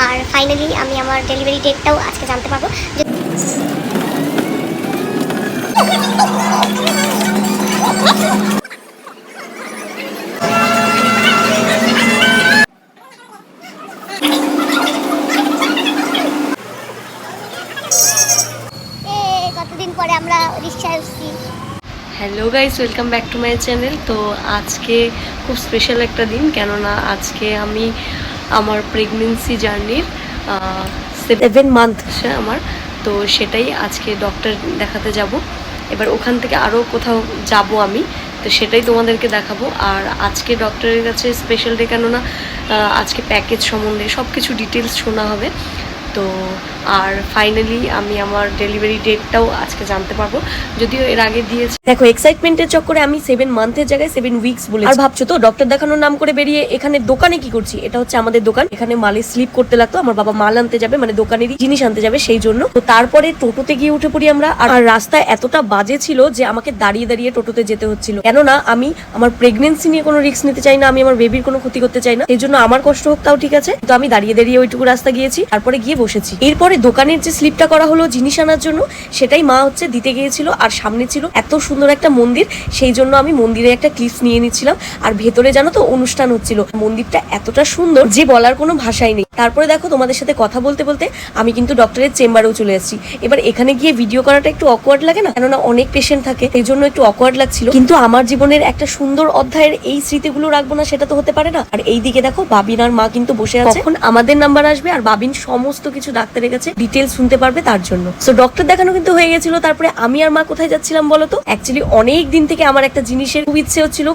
আর finally আমি আমার delivery ডেটটাও আজকে জানতে পারবো। কতদিন পরে আমরা রিক্সায় উঠছি। Hello guys, welcome back to my channel. তো আজকে খুব স্পেশাল একটা দিন, কেননা আজকে আমি আমার প্রেগনেন্সি জার্নির 7 মান্থ আমার, তো সেটাই আজকে ডক্টর দেখাতে যাব। এবার ওখান থেকে আরও কোথাও যাব আমি, তো সেটাই তোমাদেরকে দেখাবো। আর আজকে ডক্টরের কাছে স্পেশাল ডে, কেননা আজকে প্যাকেজ সম্বন্ধে সব কিছু ডিটেলস শোনা হবে। তো আর ফাইনালি আমি আমার ডেলিভারি ডেটটাও আজকে জানতে পারবো, যদিও এর আগে দিয়েছি। দেখো, এক্সাইটমেন্টের চক্করে আমি 7 মান্থের জায়গায় 7 উইকস বলে। আর ভাবছো তো ডক্টর দেখানোর নাম করে বেরিয়ে এখানে দোকানে কি করছি? এটা হচ্ছে আমাদের দোকান, এখানে মালের স্লিপ করতে লাগতো। আমার বাবা মাল আনতে যাবে, মানে দোকানেরই জিনিস আনতে যাবে, সেই জন্য। তো তারপরে টোটোতে গিয়ে উঠে পড়ি আমরা। আর রাস্তায় এতটা বাজে ছিল যে আমাকে দাঁড়িয়ে দাঁড়িয়ে টোটোতে যেতে হচ্ছিল, কেননা আমি আমার প্রেগনেন্সি নিয়ে কোনো রিস্ক নিতে চাই না, আমি আমার বেবির কোনো ক্ষতি করতে চাই না। এই জন্য আমার কষ্ট হোক তাও ঠিক আছে, তো আমি দাঁড়িয়ে দাঁড়িয়ে ওইটুকু রাস্তা গিয়েছি, তারপরে গিয়ে বসেছি। এরপরে দোকানের যে স্লিপটা করা হলো জিনিস আনার জন্য, সেটাই মা হচ্ছে দিতে গিয়েছিল। আর সামনে ছিল এত সুন্দর একটা মন্দির, সেই জন্য আমি মন্দিরে একটা ক্লিপস নিয়ে নিচ্ছিলাম। আর ভেতরে জানো তো অনুষ্ঠান হচ্ছিল। মন্দিরটা এতটা সুন্দর যে বলার কোনো ভাষাই নেই। তারপরে দেখো, তোমাদের সাথে কথা বলতে বলতে আমি কিন্তু ডক্টরের চেম্বারেও চলে এসেছি। এবার এখানে গিয়ে ভিডিও করাটা একটু অকওয়ার্ড লাগে না, কেননা অনেক পেশেন্ট থাকে, সেই জন্য একটু অকওয়ার্ড লাগছিল। কিন্তু আমার জীবনের একটা সুন্দর অধ্যায়ের এই স্মৃতিগুলো রাখবো না, সেটা তো হতে পারে না। আর এইদিকে দেখো, বাবিন আর মা কিন্তু বসে আছে, এখন আমাদের নাম্বার আসবে আর বাবিন সমস্ত কিছু ডাক্তারের কাছে ডিটেলস শুনতে পারবে তার জন্য। সো ডক্টর দেখানো কিন্তু হয়ে গেছিল। তারপরে আমি আর মা কোথায় যাচ্ছিলাম বলো তো? অ্যাকচুয়ালি অনেক দিন থেকে আমার একটা জিনিসের খুব ইচ্ছে হচ্ছিল,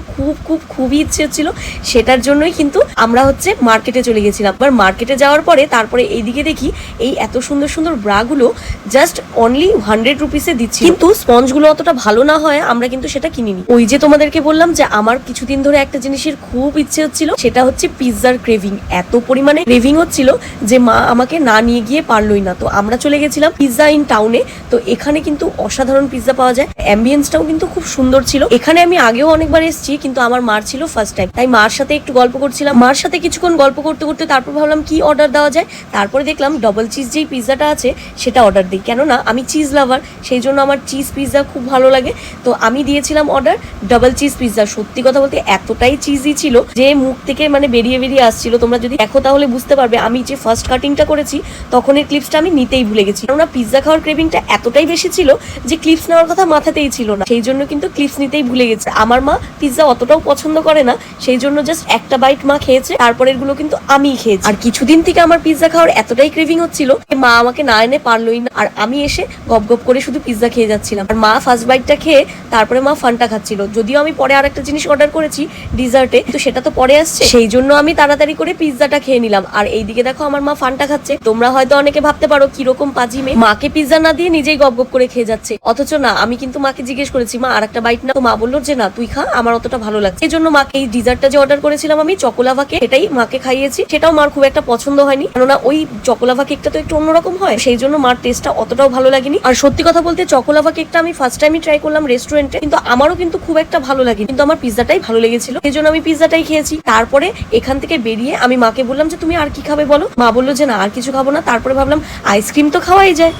খুবই ইচ্ছে হচ্ছিল, সেটার জন্যই কিন্তু আমরা হচ্ছে মার্কেটে চলে গেছিলাম। এবার মার্কেটে যাওয়ার পরে তারপরে এইদিকে দেখি এই এত সুন্দর সুন্দর ব্রাগুলো জাস্ট অনলি 100 রুপিসে দিচ্ছি, কিন্তু স্পঞ্জগুলো অতটা ভালো না হয় আমরা কিন্তু সেটা কিনিনি। ওই যে তোমাদেরকে বললাম যে আমার কিছুদিন ধরে একটা জিনিসের খুব ইচ্ছে হচ্ছিল, সেটা হচ্ছে পিৎজার ক্রেভিং। এত পরিমাণে ক্রেভিং হচ্ছিল যে মা আমাকে না নিয়ে গিয়ে পারলোই না। তো আমরা চলে গেছিলাম পিৎজা ইন টাউনে। তো এখানে কিন্তু অসাধারণ পিৎজা পাওয়া যায়, অ্যাম্বিয়েন্সটাও কিন্তু খুব সুন্দর ছিল। এখানে আমি আগেও অনেকবার এসেছি, কিন্তু আমার মার ছিল ফার্স্ট টাইম, তাই মার সাথে একটু গল্প করছিলাম। মার সাথে কিছুক্ষণ গল্প করতে করতে তারপর ভাবলাম কি অর্ডার দেওয়া যায়। তারপরে দেখলাম ডবল চিজ যেই পিৎজাটা আছে সেটা অর্ডার দিই, কেননা আমি চিজ লাভার, সেই জন্য আমার চিজ পিৎজা খুব ভালো লাগে। তো আমি দিয়েছিলাম অর্ডার ডবল চিজ পিৎজা। সত্যি কথা বলতে এতটাই চিজি ছিল যে মুখ থেকে মানে বেরিয়ে আসছিল। তোমরা যদি দেখো তাহলে বুঝতে পারবে। আমি যে ফার্স্ট কাটিংটা করেছি তখনের ক্লিপসটা আমি নিতেই ভুলে গেছি, কেননা পিৎজা খাওয়ার ক্রেভিংটা এতটাই বেশি ছিল যে ক্লিপস নেওয়ার কথা মাথাতেই ছিল না, সেই জন্য কিন্তু ক্লিপস নিতেই ভুলে গেছে। আমার মা পিৎজা অতটাও পছন্দ করে না, সেই জন্য জাস্ট একটা বাইট মা খেয়েছে, তারপরের গুলো কিন্তু আমি খেয়েছি। আর কিছুদিন থেকে আমার পিৎজা খাওয়ার এতটাই ক্রেভিং হচ্ছিল মা আমাকে না এনে পারলোই না, আর আমি এসে গপ করে শুধু পিৎজা খেয়ে যাচ্ছিলাম। আর মা ফার্স্ট বাইটটা খেয়ে তারপরে মা ফান্টা খাচ্ছিল। যদিও আমি পরে আরেকটা জিনিস অর্ডার করেছি ডিজার্টে, তো সেটা তো পরে আসছে, সেই জন্য আমি তাড়াতাড়ি করে পিৎজাটা খেয়ে নিলাম। আর এইদিকে দেখো আমার মা ফান্টা খাচ্ছে। তোমরা হয়তো অনেকে ভাবতে পারো কিরকম পাজি মেয়ে, মাকে পিৎজা না দিয়ে নিজেই গপ করে খেয়ে যাচ্ছে। অথচ না, আমি কিন্তু মাকে জিজ্ঞেস করেছি মা আরেকটা বাইট না, তো মা বললো যে না তুই খা, আমার অতটা ভালো লাগছে। এই জন্য মাকে এই ডিজার্টটা যে অর্ডার করেছিলাম আমি চকোলাভা কেক, সেটাই মাকে খাইয়েছি। সেটাও মার খুব একটা পছন্দ হয়নি, কেননা ওই চকোলাভা কেকটা তো একটু অন্যরকম হয়, সেই জন্য মার টেস্টটা অতটাও ভালো লাগেনি। আর সত্যি কথা বলতে চকোলাভা কেকটা আমি ফার্স্ট টাইমই ট্রাই করলাম রেস্টুরেন্টে, কিন্তু আমারও কিন্তু খুব একটা ভালো লাগেনি, কিন্তু আমার পিৎজাটাই ভালো লেগেছিল, সেই জন্য আমি পিৎজাটাই খেয়েছি। তারপরে এখান থেকে বেরিয়ে আমি মাকে বললাম যে তুমি আর কি খাবে বলো। মা বললো যে না আর কিছু খাবো না। তারপরে ভাবলাম আইসক্রিম তো খাওয়াই যায়।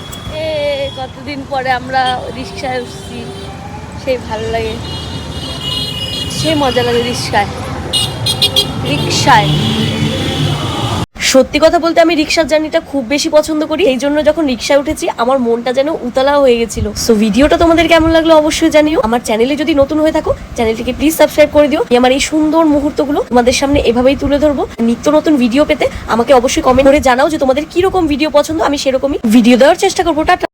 কতদিন পরে আমরা রিক্সায় উঠছি, সেই ভালো লাগে, সে মজা লাগে রিক্সায়। সত্যি কথা বলতে আমি রিক্সার জার্নিটা খুব বেশি পছন্দ করি, এই জন্য যখন রিক্সায় উঠেছি আমার মনটা যেন উতলা হয়ে গেছিল। সো ভিডিওটা তোমাদের কেমন লাগলো অবশ্যই জানিও। আমার চ্যানেলে যদি নতুন হয়ে থাকো চ্যানেলটিকে প্লিজ সাবস্ক্রাইব করে দিও। আমার এই সুন্দর মুহূর্তগুলো তোমাদের সামনে এভাবেই তুলে ধরবো। নিত্য নতুন ভিডিও পেতে আমাকে অবশ্যই কমেন্ট করে জানাও যে তোমাদের কিরকম ভিডিও পছন্দ, আমি সেরকমই ভিডিও দেওয়ার চেষ্টা করবো। টাটা।